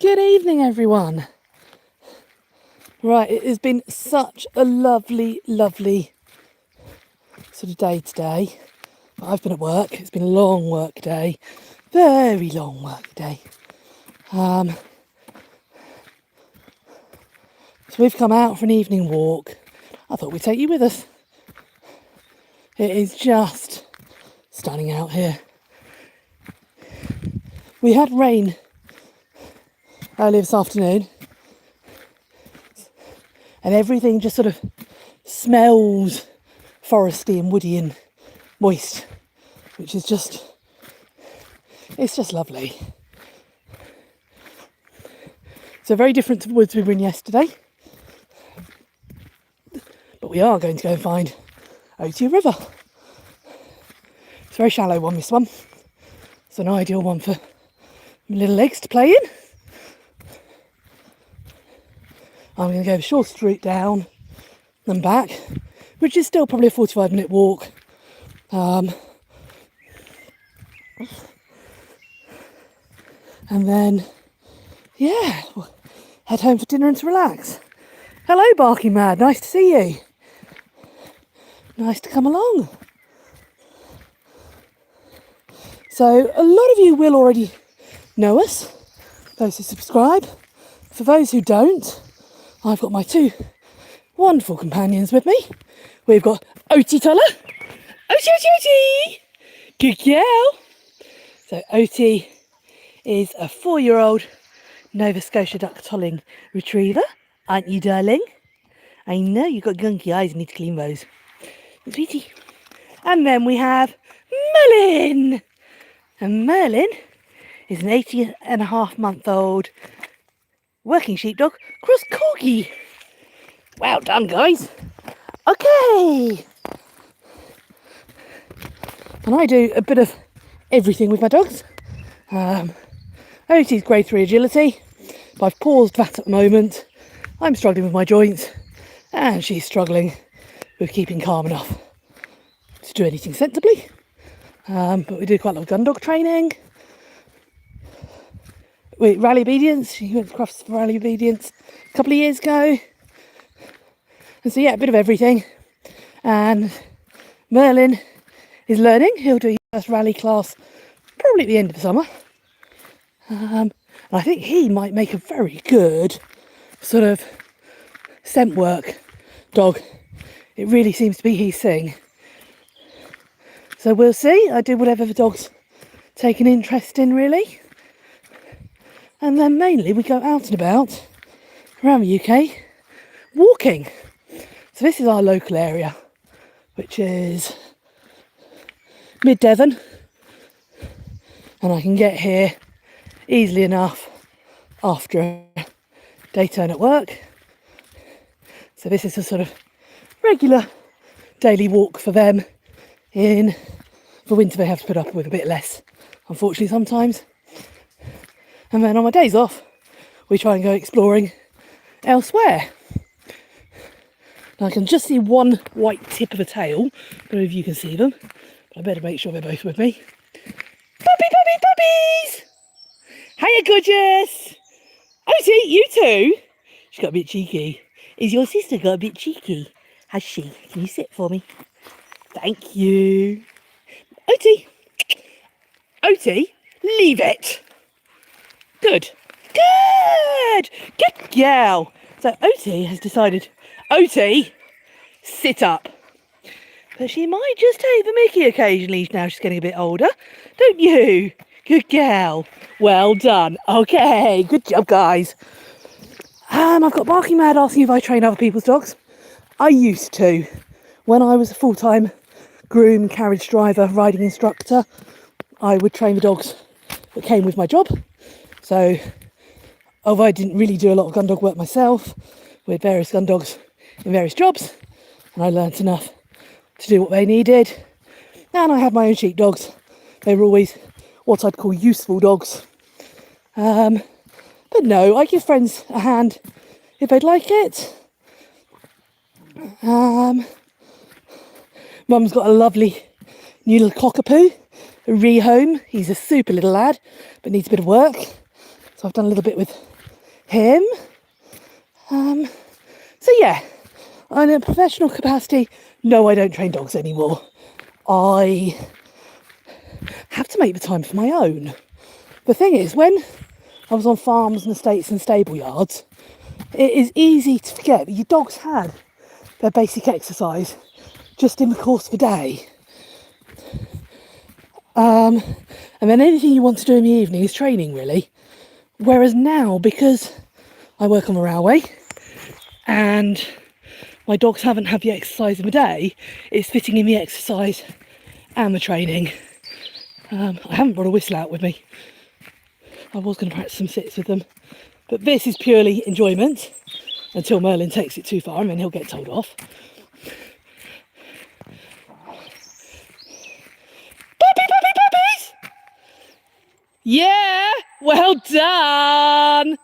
Good evening, everyone. Right, it has been such a lovely sort of day today. I've been at work. It's been a long work day, very long work day. So we've come out for an evening walk. I thought we'd take you with us. It is just stunning out here. We had rain earlier this afternoon, and everything just sort of smells foresty and woody and moist, which is just, it's just lovely. So very different to the woods we were in yesterday, but we are going to go and find Oti River. It's a very shallow one, this one. It's an ideal one for little legs to play in. I'm going to go the shortest route down and back, which is still probably a 45-minute walk. And then, yeah, we'll head home for dinner and to relax. Hello, Barking Mad. Nice to see you. Nice to come along. So, a lot of you will already know us, those who subscribe. For those who don't, I've got my two wonderful companions with me. We've got Oti Toller. Oti! Good girl. So Oti is a 4-year-old Nova Scotia duck tolling retriever. Aren't you, darling? I know you've got gunky eyes and need to clean those. Sweetie. And then we have Merlin. And Merlin is an 18-and-a-half-month-old working sheepdog cross corgi. Well done, guys. Okay. And I do a bit of everything with my dogs. Oti's grade 3 agility, but I've paused that at the moment. I'm struggling with my joints, and she's struggling with keeping calm enough to do anything sensibly. But we do quite a lot of gun dog training. With rally obedience, she went across for rally obedience a couple of years ago. And so yeah, a bit of everything. And Merlin is learning. He'll do his first rally class probably at the end of the summer. And I think he might make a very good sort of scent work dog. It really seems to be his thing. So we'll see. I do whatever the dog's take an interest in, really. And then mainly we go out and about around the UK walking. So this is our local area, which is mid-Devon. And I can get here easily enough after a day turn at work. So this is a sort of regular daily walk for them. For winter they have to put up with a bit less, unfortunately, sometimes. And then on my days off, we try and go exploring elsewhere. Now I can just see one white tip of a tail. I don't know if you can see them, but I better make sure they're both with me. Puppies! Hiya, gorgeous! Oti, you too? She's got a bit cheeky. Is your sister got a bit cheeky? Has she? Can you sit for me? Thank you. Oti! Oti, leave it! Good girl. So Oti has decided, Oti, sit up. But she might just take the mickey occasionally now she's getting a bit older, don't you? Good girl. Well done. Okay, good job, guys. I've got Barking Mad asking if I train other people's dogs. I used to. When I was a full-time groom, carriage driver, riding instructor, I would train the dogs that came with my job. So, although I didn't really do a lot of gun dog work myself, we had various gun dogs in various jobs, and I learnt enough to do what they needed. And I had my own sheepdogs. They were always what I'd call useful dogs. But no, I give friends a hand if they'd like it. Mum's got a lovely new little cockapoo, a rehome. He's a super little lad, but needs a bit of work. So I've done a little bit with him. So yeah, in a professional capacity, no, I don't train dogs anymore. I have to make the time for my own. The thing is, when I was on farms and estates and stable yards, it is easy to forget that your dogs had their basic exercise just in the course of a day. And then anything you want to do in the evening is training, really. Whereas now, because I work on the railway and my dogs haven't had the exercise in the day, it's fitting in the exercise and the training. I haven't brought a whistle out with me. I was going to practice some sits with them, but this is purely enjoyment until Merlin takes it too far and then he'll get told off. Puppies! Yeah, well done!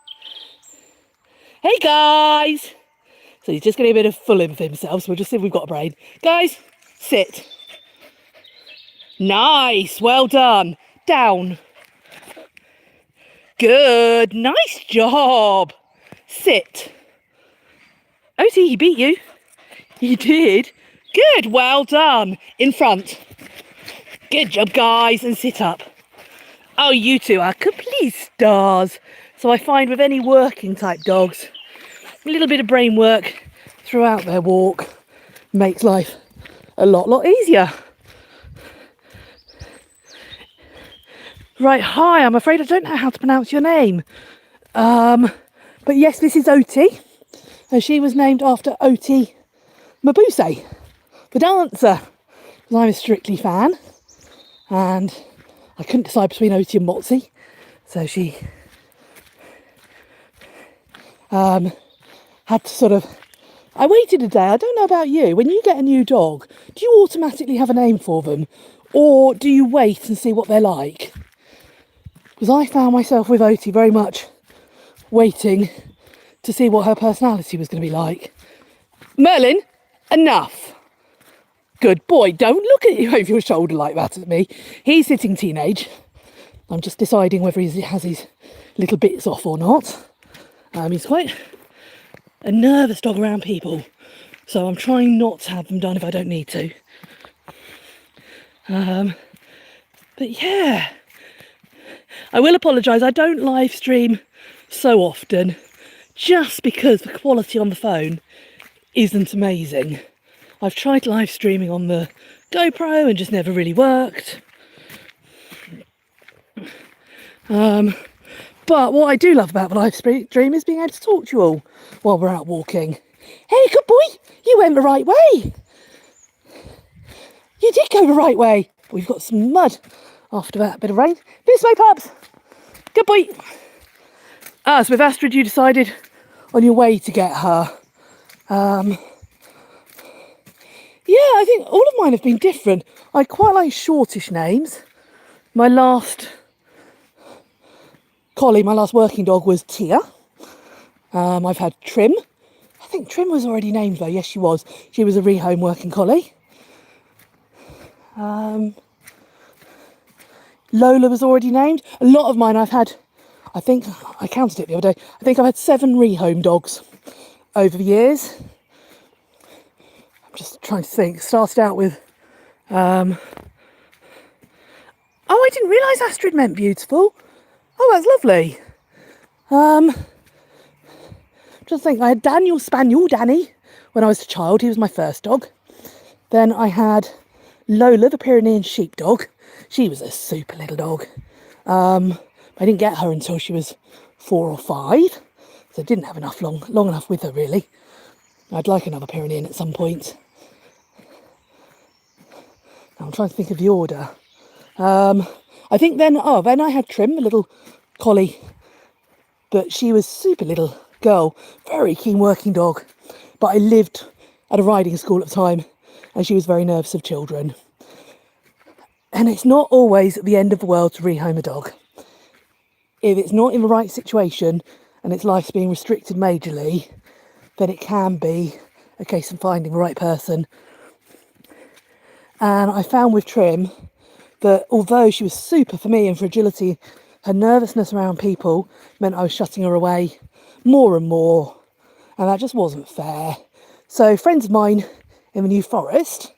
Hey guys! So he's just getting a bit of full in for himself, so we'll just see if we've got a brain. Guys, sit. Nice, well done. Down. Good, nice job. Sit. Oti, he beat you. He did. Good, well done. In front. Good job, guys, and sit up. Oh, you two are complete stars. So I find with any working type dogs, a little bit of brain work throughout their walk makes life a lot easier. Right, hi, I'm afraid I don't know how to pronounce your name. But yes, this is Oti, and she was named after Oti Mabuse, the dancer. Because I'm a Strictly fan, and I couldn't decide between Oti and Motzi, so she had to sort of... I waited a day. I don't know about you. When you get a new dog, do you automatically have a name for them, or do you wait and see what they're like? Because I found myself with Oti very much waiting to see what her personality was going to be like. Merlin, enough. Good boy, don't look at you over your shoulder like that at me. He's sitting teenage. I'm just deciding whether he has his little bits off or not. He's quite a nervous dog around people, so I'm trying not to have them done if I don't need to. But yeah, I will apologise, I don't live stream so often just because the quality on the phone isn't amazing. I've tried live streaming on the GoPro and just never really worked. But what I do love about the live stream is being able to talk to you all while we're out walking. Hey, good boy, you went the right way. You did go the right way. We've got some mud after that bit of rain. This way, pups. Good boy. So with Astrid, you decided on your way to get her. Yeah, I think all of mine have been different. I quite like shortish names. My last collie, my last working dog was Tia. I've had Trim. I think Trim was already named though. Yes, she was. She was a rehome working collie. Lola was already named. A lot of mine I've had, I think, I counted it the other day, I think I've had 7 rehome dogs over the years. I'm just trying to think. Started out with, oh, I didn't realise Astrid meant beautiful. Oh, that's lovely. Just think, I had Daniel Spaniel, Danny, when I was a child. He was my first dog. Then I had Lola, the Pyrenean sheepdog. She was a super little dog. I didn't get her until she was 4 or 5, so I didn't have enough long enough with her really. I'd like another Pyrenean at some point. Now I'm trying to think of the order. I think then I had Trim, a little collie, but she was super little girl, very keen working dog. But I lived at a riding school at the time, and she was very nervous of children. And it's not always at the end of the world to rehome a dog. If it's not in the right situation and its life's being restricted majorly, then it can be a case of finding the right person. And I found with Trim that although she was super for me and for agility, her nervousness around people meant I was shutting her away more and more, and that just wasn't fair. So friends of mine in the New Forest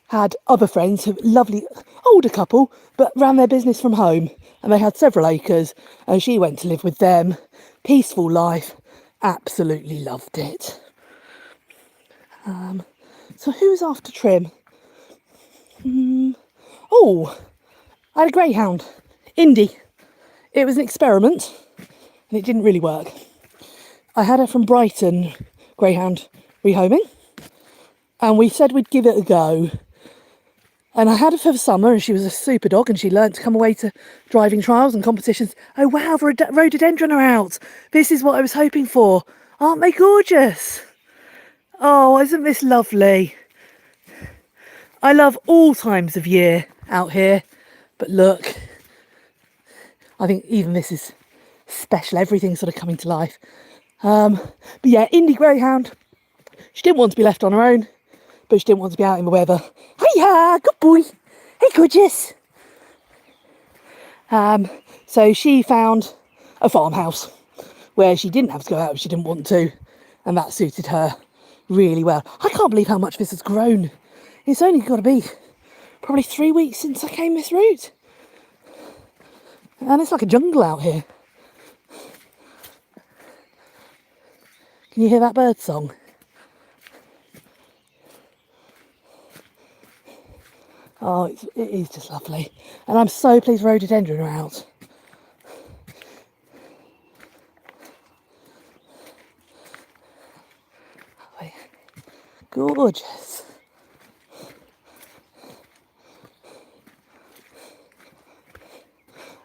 had other friends, who lovely older couple, but ran their business from home, and they had several acres, and she went to live with them. Peaceful life, absolutely loved it. So who's after trim? Oh, I had a greyhound, Indy. It was an experiment and it didn't really work. I had her from Brighton, greyhound rehoming, and we said we'd give it a go. And I had her for the summer, and she was a super dog, and she learnt to come away to driving trials and competitions. Oh wow, the rhododendron are out. This is what I was hoping for. Aren't they gorgeous? Oh, isn't this lovely? I love all times of year out here, but look, I think even this is special. Everything's sort of coming to life. But yeah, Indy Greyhound. She didn't want to be left on her own, but she didn't want to be out in the weather. Hiya, good boy. Hey, gorgeous. So she found a farmhouse where she didn't have to go out if she didn't want to, and that suited her really well. I can't believe how much this has grown. It's only got to be probably 3 weeks since I came this route, and it's like a jungle out here. Can you hear that bird song? Oh, it is just lovely. And I'm so pleased rhododendron are out. Gorgeous.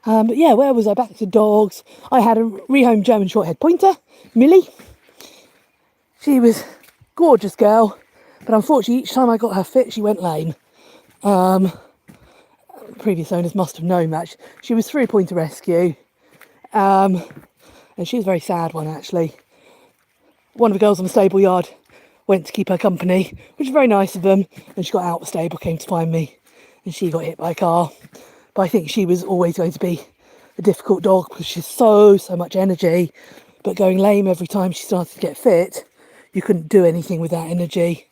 But yeah, where was I? Back to dogs. I had a rehomed German Shorthair Pointer, Millie. She was a gorgeous girl, but unfortunately each time I got her fit, she went lame. Previous owners must have known that. She was through Pointer Rescue, and she was a very sad one actually. One of the girls on the stable yard went to keep her company, which was very nice of them, and she got out of the stable, came to find me, and she got hit by a car. But I think she was always going to be a difficult dog because she's so much energy, but going lame every time she started to get fit, you couldn't do anything with that energy,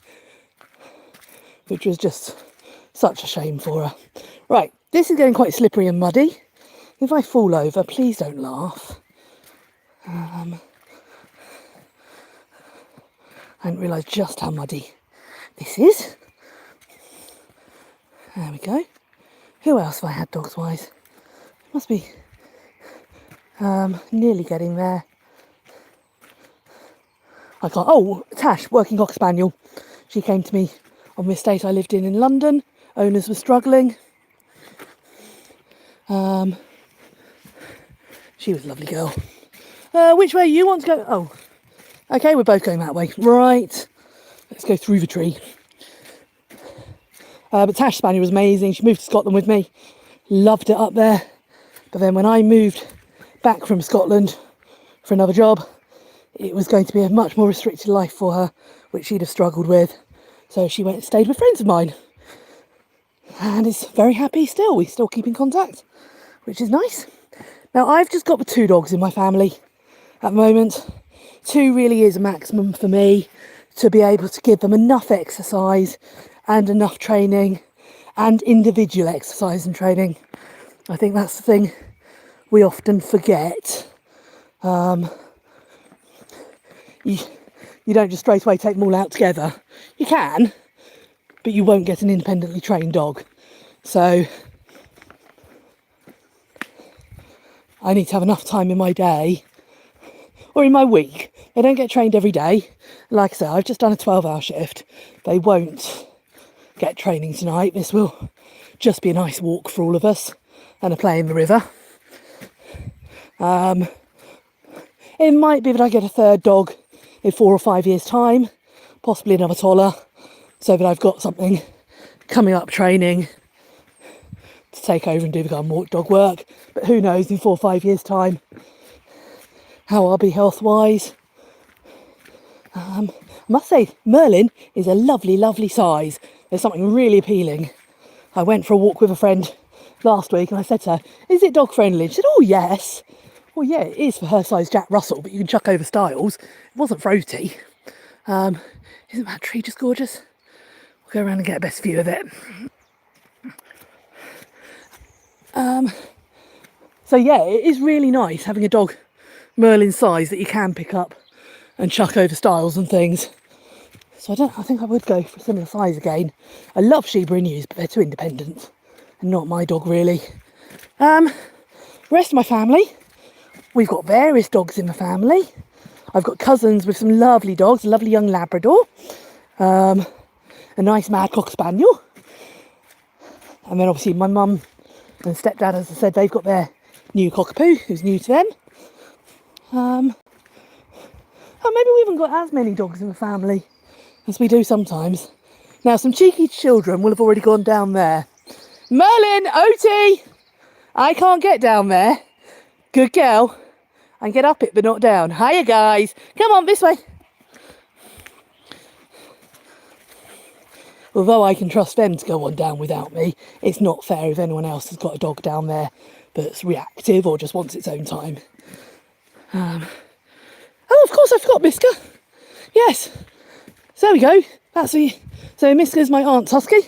which was just such a shame for her. Right, this is getting quite slippery and muddy. If I fall over, please don't laugh. I didn't realise just how muddy this is. There we go. Who else have I had dogs-wise? Must be nearly getting there. I can't. Oh, Tash, working cocker spaniel. She came to me on the estate I lived in London. Owners were struggling. She was a lovely girl. Which way you want to go? Oh, okay, we're both going that way. Right, let's go through the tree. But Tash Spaniel was amazing. She moved to Scotland with me. Loved it up there. But then when I moved back from Scotland for another job, it was going to be a much more restricted life for her, which she'd have struggled with. So she went and stayed with friends of mine. And is very happy still. We still keep in contact, which is nice. Now, I've just got the 2 dogs in my family at the moment. 2 really is a maximum for me to be able to give them enough exercise and enough training and individual exercise and training. I think that's the thing we often forget. You don't just straight away take them all out together. You can, but you won't get an independently trained dog. So I need to have enough time in my day or in my week. They don't get trained every day. Like I said, I've just done a 12-hour shift. They won't get training tonight. This will just be a nice walk for all of us and a play in the river. It might be that I get a 3rd dog in 4 or 5 years' time, possibly another toller, so that I've got something coming up training to take over and do the garden walk dog work. But who knows in 4 or 5 years' time how I'll be health-wise. I must say, Merlin is a lovely, lovely size. There's something really appealing. I went for a walk with a friend last week and I said to her, is it dog friendly? She said, oh yes. Well, yeah, it is for her size Jack Russell, but you can chuck over Styles. It wasn't for Oti. Isn't that tree just gorgeous? We'll go around and get a best view of it. So yeah, it is really nice having a dog Merlin's size that you can pick up and chuck over Styles and things. So I think I would go for a similar size again. I love Shiba Inus, but they're too independent and not my dog really. Rest of my family, we've got various dogs in the family. I've got cousins with some lovely dogs, a lovely young Labrador, a nice mad Cocker Spaniel. And then obviously my mum and stepdad, as I said, they've got their new cockapoo, who's new to them. Oh, maybe we haven't got as many dogs in the family as we do sometimes. Now, some cheeky children will have already gone down there. Merlin, Oti! I can't get down there. Good girl. I can get up it, but not down. Hiya, guys. Come on, this way. Although I can trust them to go on down without me, it's not fair if anyone else has got a dog down there that's reactive or just wants its own time. Oh, of course I forgot Miska. Yes. So there we go. So Miska's my aunt's husky.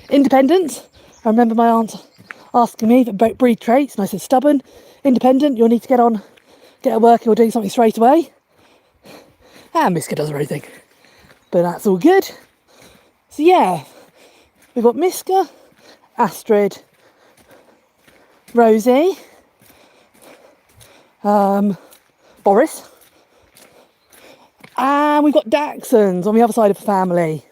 Independent. I remember my aunt asking me about breed traits, and I said stubborn, independent. You'll need to get at work or doing something straight away. And Miska does everything, but that's all good. So yeah, we've got Miska, Astrid, Rosie, Boris, and we've got Dachshunds on the other side of the family.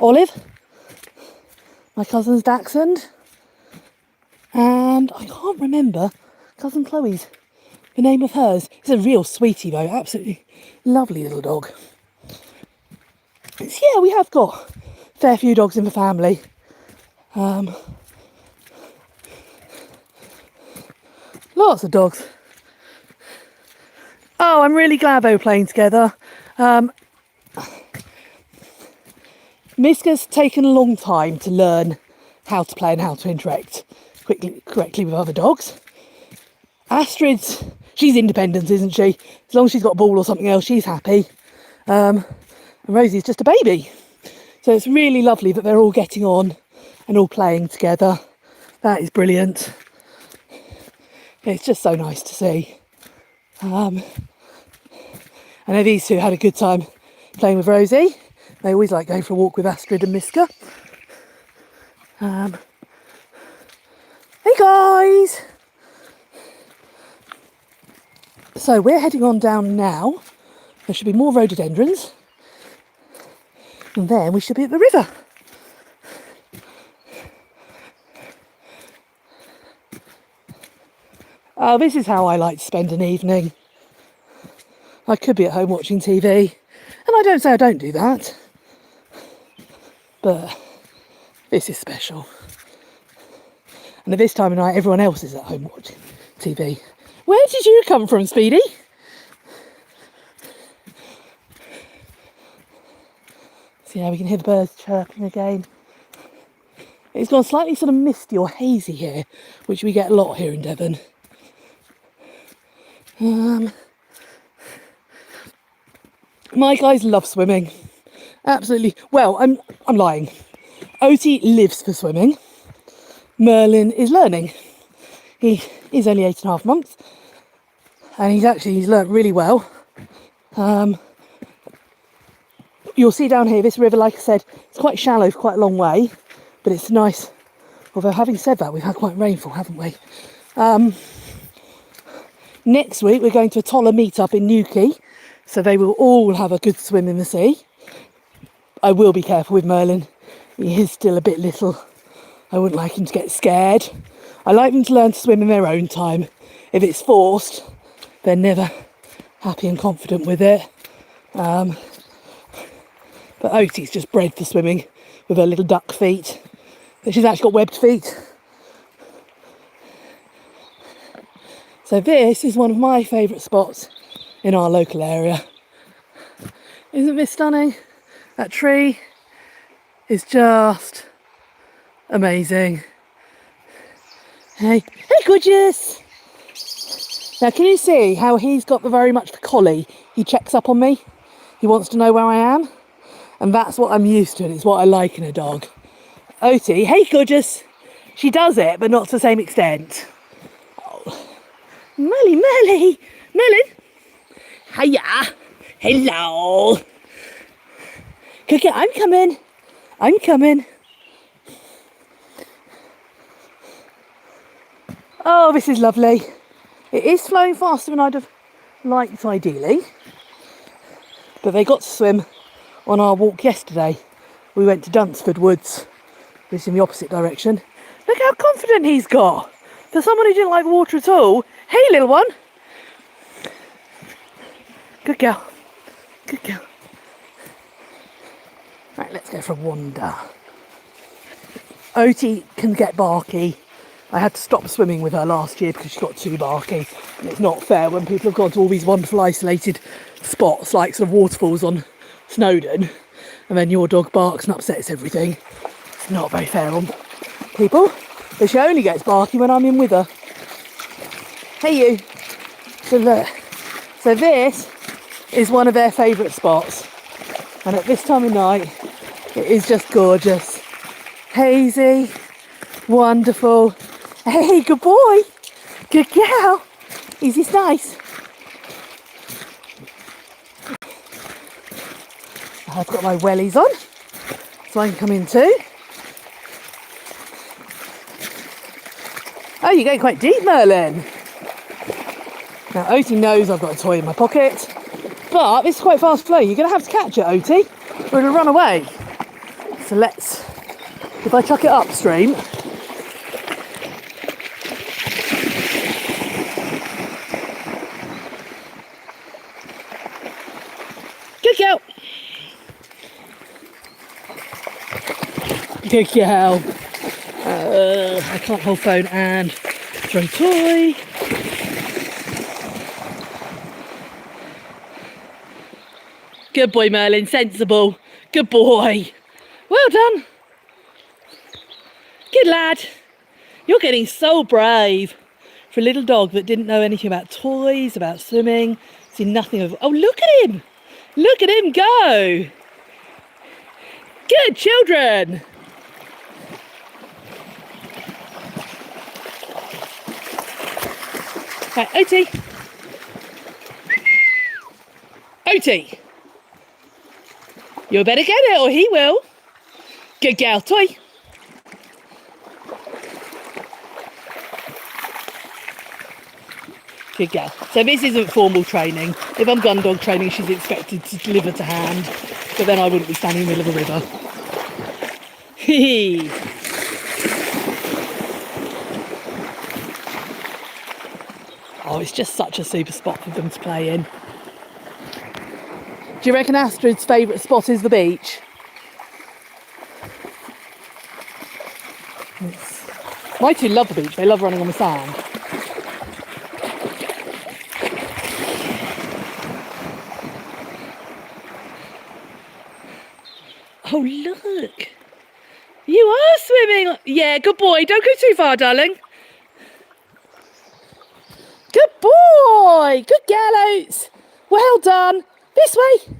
Olive, my cousin's Dachshund, and I can't remember cousin Chloe's, the name of hers. It's a real sweetie though, absolutely lovely little dog. So yeah, we have got a fair few dogs in the family. Lots of dogs. Oh, I'm really glad they were playing together. Miska's taken a long time to learn how to play and how to interact correctly with other dogs. Astrid's, she's independent, isn't she? As long as she's got a ball or something else, she's happy. And Rosie's just a baby. So it's really lovely that they're all getting on and all playing together. That is brilliant. It's just so nice to see. I know these two had a good time playing with Rosie. They always like going for a walk with Astrid and Miska. Hey guys! So we're heading on down now. There should be more rhododendrons. And then we should be at the river. Oh, this is how I like to spend an evening. I could be at home watching TV. And I don't say I don't do that. But this is special. And at this time of night, everyone else is at home watching TV. Where did you come from, Speedy? So yeah, we can hear the birds chirping again. It's gone slightly sort of misty or hazy here, which we get a lot here in Devon. My guys love swimming. Absolutely. Well, I'm lying. Oti lives for swimming. Merlin is learning. He is only 8.5 months, and he's learnt really well. You'll see down here, this river, like I said, it's quite shallow for quite a long way, but it's nice. Although having said that, we've had quite rainfall, haven't we? Next week we're going to a Toller meet-up in Newquay, so they will all have a good swim in the sea. I will be careful with Merlin. He is still a bit little. I wouldn't like him to get scared. I like them to learn to swim in their own time. If it's forced, they're never happy and confident with it. But Oti's just bred for swimming with her little duck feet. She's actually got webbed feet. So this is one of my favourite spots in our local area. Isn't this stunning? That tree is just amazing. Hey, hey, gorgeous. Now, can you see how he's got very much the collie? He checks up on me. He wants to know where I am. And that's what I'm used to, and it's what I like in a dog. Oti, hey, gorgeous. She does it, but not to the same extent. Oh. Merlin. Hiya. Hello. Cookie, I'm coming. Oh, this is lovely. It is flowing faster than I'd have liked, ideally. But they got to swim on our walk yesterday. We went to Dunsford Woods, which is in the opposite direction. Look how confident he's got. For someone who didn't like water at all. Hey, little one. Good girl. Right, let's go for a wander. Oti can get barky. I had to stop swimming with her last year because she got too barky. And it's not fair when people have gone to all these wonderful isolated spots like sort of waterfalls on Snowdon, and then your dog barks and upsets everything. It's not very fair on people. But she only gets barky when I'm in with her. Hey you. So look. So this is one of their favourite spots. And at this time of night, it is just gorgeous. Hazy, wonderful. Hey, good boy. Good girl. Is this nice? I've got my wellies on, so I can come in too. Oh, you're going quite deep, Merlin. Now, Oti knows I've got a toy in my pocket, but this is quite fast flow. You're going to have to catch it, Oti, or it'll run away. So let's, if I chuck it upstream, good girl. Good girl. I can't hold phone and throw toy. Good boy, Merlin. Sensible. Good boy. Well done. Good lad. You're getting so brave for a little dog that didn't know anything about toys, about swimming. Seen nothing of. Oh, look at him. Look at him go. Good children. Right, Oti. Oti. You better get it or he will. Good girl, toy. Good girl. So this isn't formal training. If I'm gun dog training, she's expected to deliver to hand. But then I wouldn't be standing in the middle of a river. Hee. Oh, it's just such a super spot for them to play in. Do you reckon Astrid's favourite spot is the beach? My two love the beach. They love running on the sand. Oh, look. You are swimming. Yeah, good boy. Don't go too far, darling. Good boy. Good girl, Oats. Well done. This way.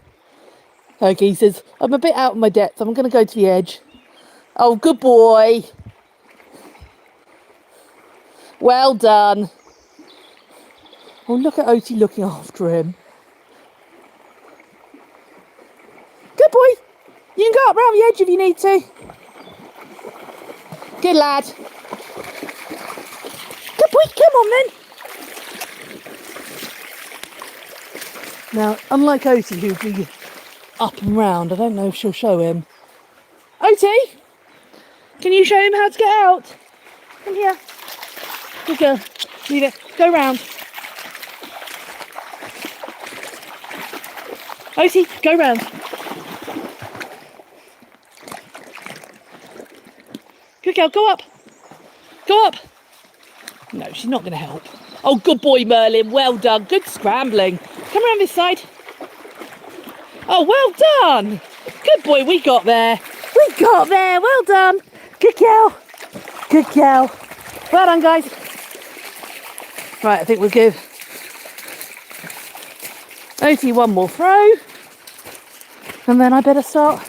Okay, he says, I'm a bit out of my depth. I'm going to go to the edge. Oh, good boy. Well done. Oh, look at Oti looking after him. Good boy. You can go up round the edge if you need to. Good lad. Good boy. Come on then. Now, unlike Oti, who'd be up and round, I don't know if she'll show him. Oti, can you show him how to get out? Come here. Good girl. Leave it. Go round. Oti, go round. Good girl. Go up. Go up. No, she's not going to help. Oh, good boy, Merlin. Well done. Good scrambling. Come around this side. Oh, well done. Good boy, we got there. We got there. Well done. Good girl. Good girl. Well done, guys. Right, I think we'll give Oti one more throw. And then I better start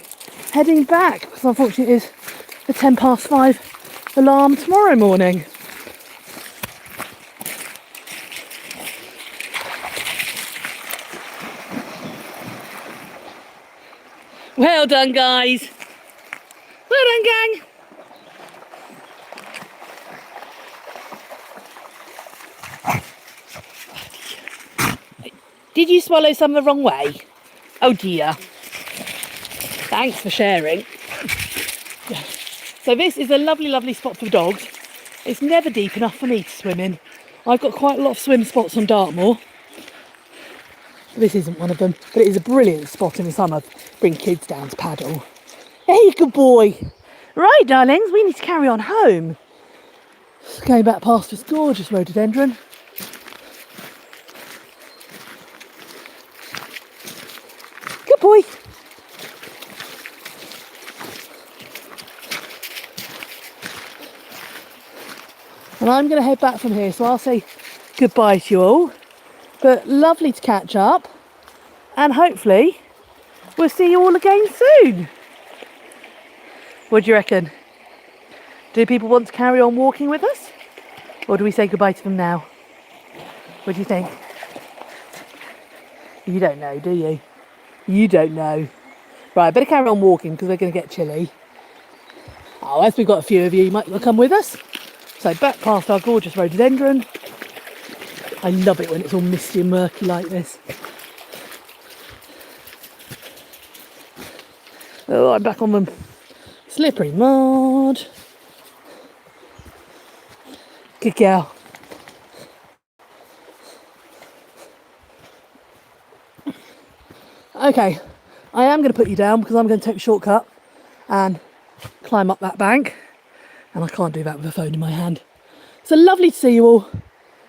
heading back, because unfortunately it is the 5:10 alarm tomorrow morning. Well done, guys. Well done, gang. Did you swallow some the wrong way? Oh dear. Thanks for sharing. So this is a lovely, lovely spot for dogs. It's never deep enough for me to swim in. I've got quite a lot of swim spots on Dartmoor. This isn't one of them, but it is a brilliant spot in the summer. Bring kids down to paddle. Hey, good boy. Right, darlings, we need to carry on home. Going back past this gorgeous rhododendron. Good boy. And I'm going to head back from here, so I'll say goodbye to you all. But lovely to catch up, and hopefully we'll see you all again soon. What do you reckon? Do people want to carry on walking with us? Or do we say goodbye to them now? What do you think? You don't know, do you? You don't know. Right, better carry on walking because we're going to get chilly. Oh, as we've got a few of you, you might come with us. So back past our gorgeous rhododendron. I love it when it's all misty and murky like this. Oh, I'm back on the slippery mud. Good girl. Okay, I am going to put you down because I'm going to take a shortcut and climb up that bank. And I can't do that with a phone in my hand. So lovely to see you all.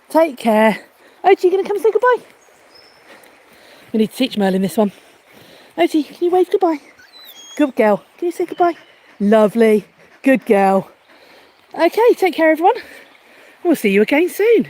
Take care. Oti, you going to come and say goodbye? We need to teach Merlin this one. Oti, can you wave goodbye? Good girl. Can you say goodbye? Lovely. Good girl. Okay, take care everyone. We'll see you again soon.